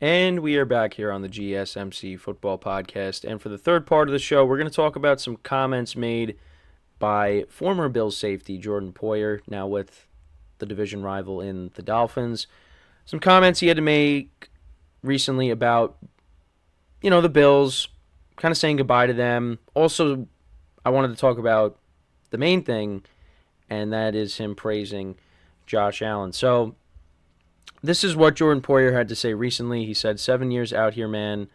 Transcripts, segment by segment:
And we are back here on the GSMC Football Podcast. And for the third part of the show, we're going to talk about some comments made by former Bills safety Jordan Poyer, now with the division rival in the Dolphins. Some comments he had to make recently about, the Bills, kind of saying goodbye to them. Also, I wanted to talk about the main thing, and that is him praising Josh Allen. So, this is what Jordan Poyer had to say recently. He said, 7 years out here, man.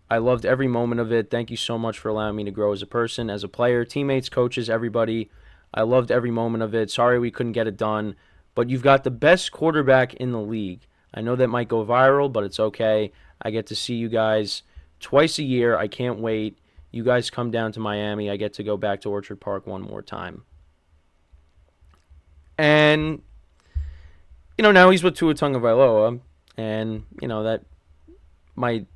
I loved every moment of it. Thank you so much for allowing me to grow as a person, as a player, teammates, coaches, everybody. I loved every moment of it. Sorry we couldn't get it done, but you've got the best quarterback in the league. I know that might go viral, but it's okay. I get to see you guys twice a year. I can't wait. You guys come down to Miami. I get to go back to Orchard Park one more time. And now he's with Tua Tagovailoa, and, that might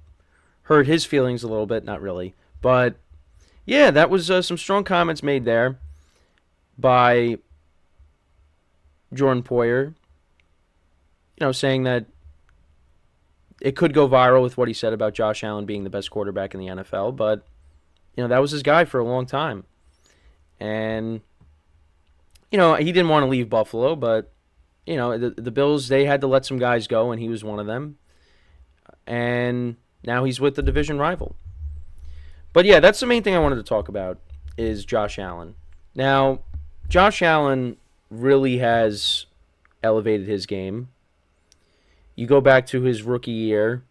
hurt his feelings a little bit. Not really. But, yeah, that was some strong comments made there by Jordan Poyer, saying that it could go viral with what he said about Josh Allen being the best quarterback in the NFL, but, that was his guy for a long time. And, he didn't want to leave Buffalo, but the Bills, they had to let some guys go, and he was one of them. And now he's with the division rival. But, yeah, that's the main thing I wanted to talk about is Josh Allen. Now, Josh Allen really has elevated his game. You go back to his rookie year,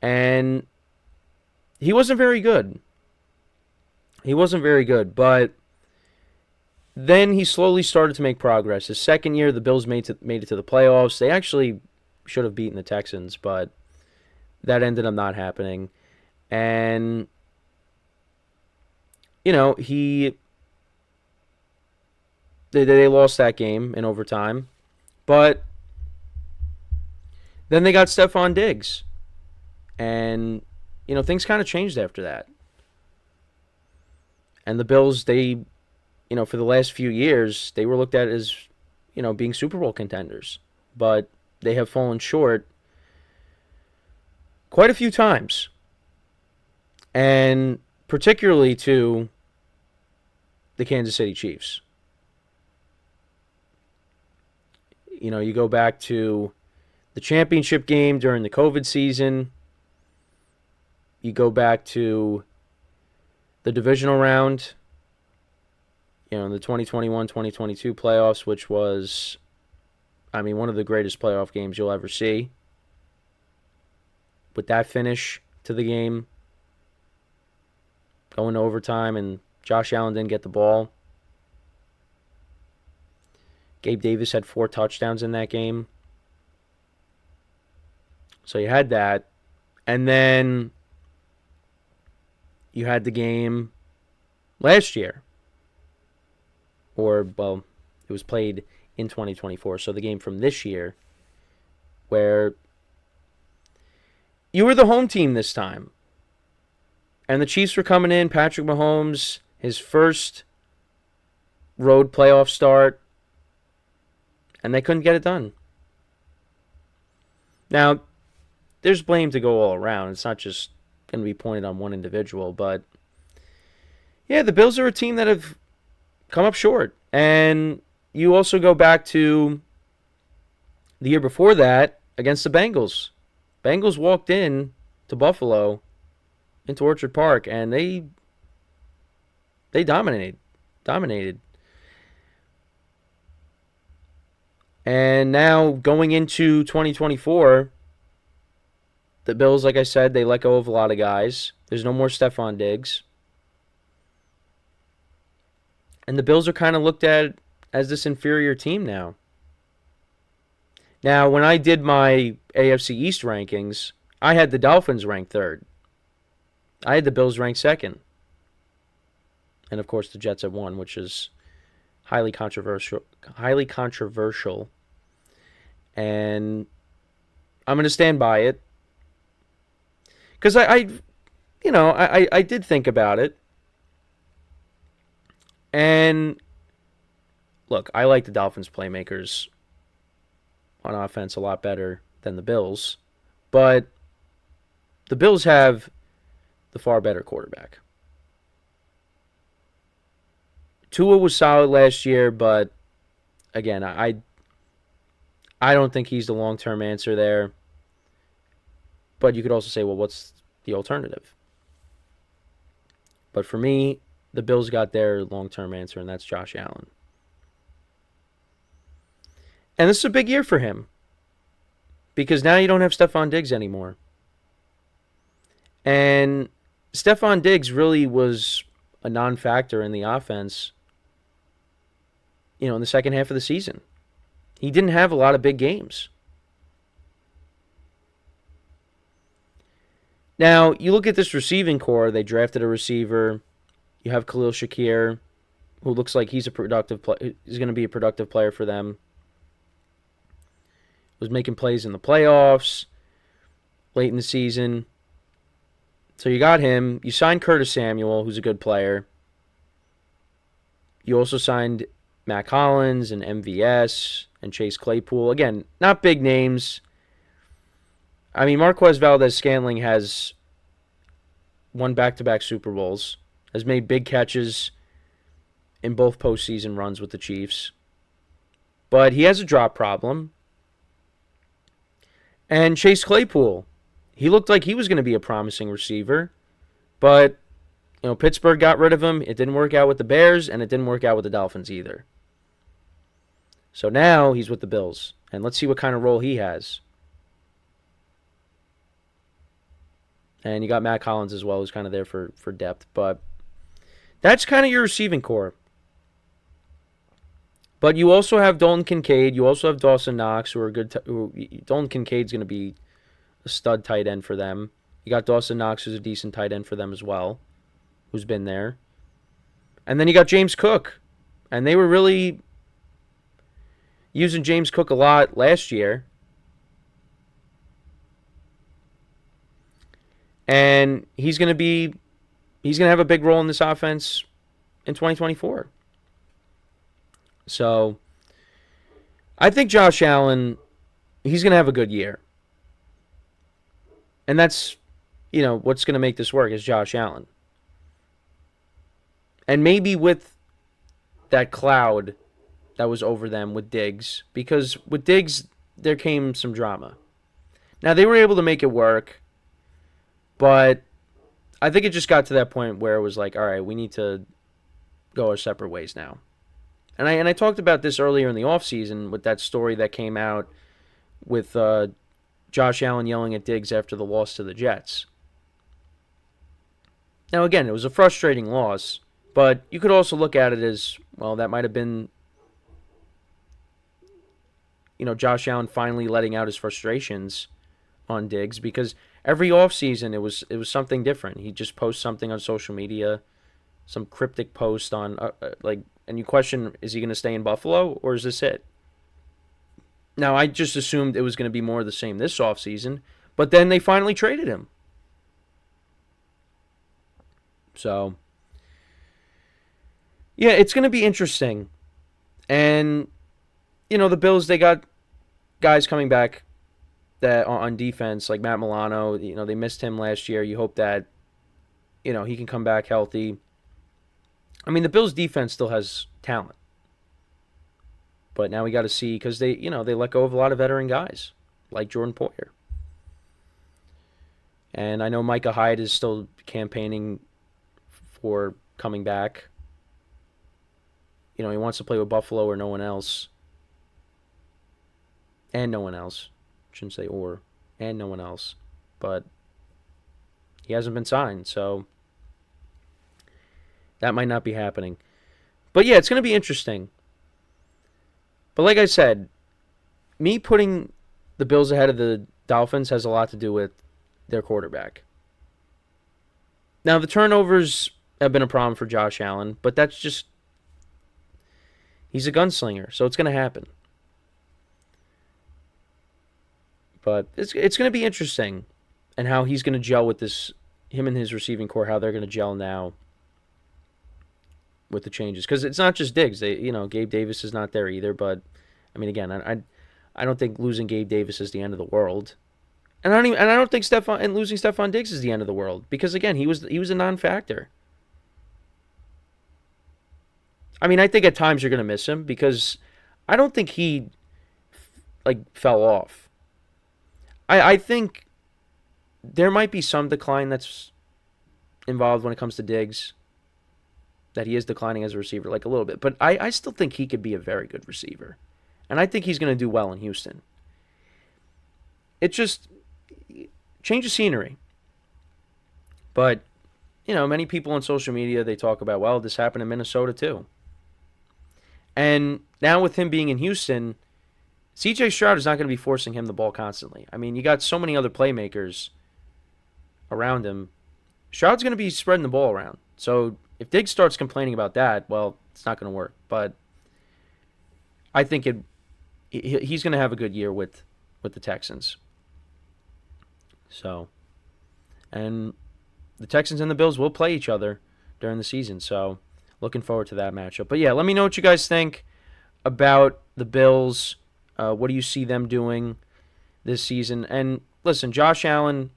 and he wasn't very good. But then he slowly started to make progress. His second year, the Bills made it to the playoffs. They actually should have beaten the Texans, but that ended up not happening. And, they lost that game in overtime. But then they got Stefon Diggs. And, things kind of changed after that. And the Bills, they for the last few years, they were looked at as, being Super Bowl contenders. But they have fallen short quite a few times. And particularly to the Kansas City Chiefs. You go back to the championship game during the COVID season. You go back to the divisional round, in the 2021-2022 playoffs, which was, one of the greatest playoff games you'll ever see. With that finish to the game, going to overtime, and Josh Allen didn't get the ball. Gabe Davis had 4 touchdowns in that game. So you had that. And then you had the game last year. Or, well, it was played in 2024. So the game from this year, where you were the home team this time. And the Chiefs were coming in. Patrick Mahomes, his first road playoff start. And they couldn't get it done. Now, there's blame to go all around. It's not just going to be pointed on one individual. But, yeah, the Bills are a team that have come up short. And you also go back to the year before that against the Bengals. Bengals walked in to Buffalo, into Orchard Park, and they dominated. And now going into 2024, the Bills, like I said, they let go of a lot of guys. There's no more Stefon Diggs. And the Bills are kind of looked at as this inferior team now. Now, when I did my AFC East rankings, I had the Dolphins ranked third. I had the Bills ranked second. And, of course, the Jets at 1, which is highly controversial. And I'm going to stand by it. Because I did think about it. And, look, I like the Dolphins playmakers on offense a lot better than the Bills. But the Bills have the far better quarterback. Tua was solid last year, but again, I don't think he's the long-term answer there. But you could also say, well, what's the alternative? But for me, the Bills got their long-term answer, and that's Josh Allen. And this is a big year for him because now you don't have Stefon Diggs anymore. And Stefon Diggs really was a non-factor in the offense, in the second half of the season. He didn't have a lot of big games. Now, you look at this receiving core, they drafted a receiver. You have Khalil Shakir, who looks like he's going to be a productive player for them. Was making plays in the playoffs, late in the season. So you got him. You signed Curtis Samuel, who's a good player. You also signed Mac Hollins and MVS and Chase Claypool. Again, not big names. I mean, Marquez Valdez-Scantling has won back-to-back Super Bowls, has made big catches in both postseason runs with the Chiefs. But he has a drop problem. And Chase Claypool, he looked like he was going to be a promising receiver. But, Pittsburgh got rid of him. It didn't work out with the Bears, and it didn't work out with the Dolphins either. So now he's with the Bills. And let's see what kind of role he has. And you got Matt Collins as well, who's kind of there for depth. But that's kind of your receiving core. But you also have Dalton Kincaid. You also have Dawson Knox, who are good. Dalton Kincaid's going to be a stud tight end for them. You got Dawson Knox, who's a decent tight end for them as well, who's been there. And then you got James Cook. And they were really using James Cook a lot last year. And he's going to have a big role in this offense in 2024. So, I think Josh Allen, he's going to have a good year. And that's, what's going to make this work is Josh Allen. And maybe with that cloud that was over them with Diggs, because with Diggs, there came some drama. Now, they were able to make it work, but I think it just got to that point where it was like, all right, we need to go our separate ways now. And I talked about this earlier in the offseason with that story that came out with Josh Allen yelling at Diggs after the loss to the Jets. Now, again, it was a frustrating loss, but you could also look at it as, well, that might have been, Josh Allen finally letting out his frustrations on Diggs, because every offseason it was something different. He just posts something on social media, some cryptic post on, and you question, is he going to stay in Buffalo, or is this it? Now, I just assumed it was going to be more of the same this offseason, but then they finally traded him. So, yeah, it's going to be interesting. And, the Bills, they got guys coming back that on defense, like Matt Milano. They missed him last year. You hope that, he can come back healthy. I mean, the Bills' defense still has talent. But now we got to see, because they let go of a lot of veteran guys, like Jordan Poyer. And I know Micah Hyde is still campaigning for coming back. He wants to play with Buffalo or no one else. And no one else. Shouldn't say or. And no one else. But he hasn't been signed, so that might not be happening. But yeah, it's going to be interesting. But like I said, me putting the Bills ahead of the Dolphins has a lot to do with their quarterback. Now, the turnovers have been a problem for Josh Allen, but that's just, he's a gunslinger, so it's going to happen. But it's going to be interesting, and how he's going to gel with him and his receiving core, how they're going to gel now with the changes. Because it's not just Diggs. Gabe Davis is not there either, but, I mean, again, I don't think losing Gabe Davis is the end of the world. I don't think losing Stefon Diggs is the end of the world, because again, he was a non-factor. I mean, I think at times you're going to miss him, because I don't think he fell off. I think there might be some decline that's involved when it comes to Diggs, that he is declining as a receiver, like a little bit. But I still think he could be a very good receiver. And I think he's going to do well in Houston. It just change of scenery. But, many people on social media, they talk about, well, this happened in Minnesota too. And now with him being in Houston, C.J. Stroud is not going to be forcing him the ball constantly. I mean, you got so many other playmakers around him. Stroud's going to be spreading the ball around. So if Diggs starts complaining about that, well, it's not going to work. But I think he's going to have a good year with the Texans. So, and the Texans and the Bills will play each other during the season. So, looking forward to that matchup. But yeah, let me know what you guys think about the Bills. What do you see them doing this season? And listen, Josh Allen,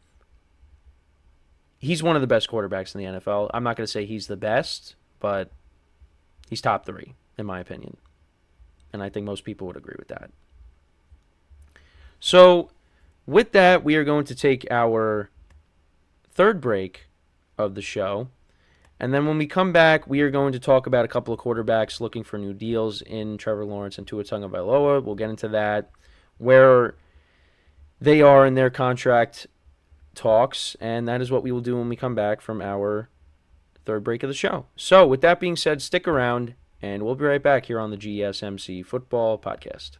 he's one of the best quarterbacks in the NFL. I'm not going to say he's the best, but he's top 3, in my opinion. And I think most people would agree with that. So, with that, we are going to take our third break of the show. And then when we come back, we are going to talk about a couple of quarterbacks looking for new deals in Trevor Lawrence and Tua Tagovailoa. We'll get into that, where they are in their contract talks, and that is what we will do when we come back from our third break of the show. So, with that being said, stick around, and we'll be right back here on the GSMC Football Podcast.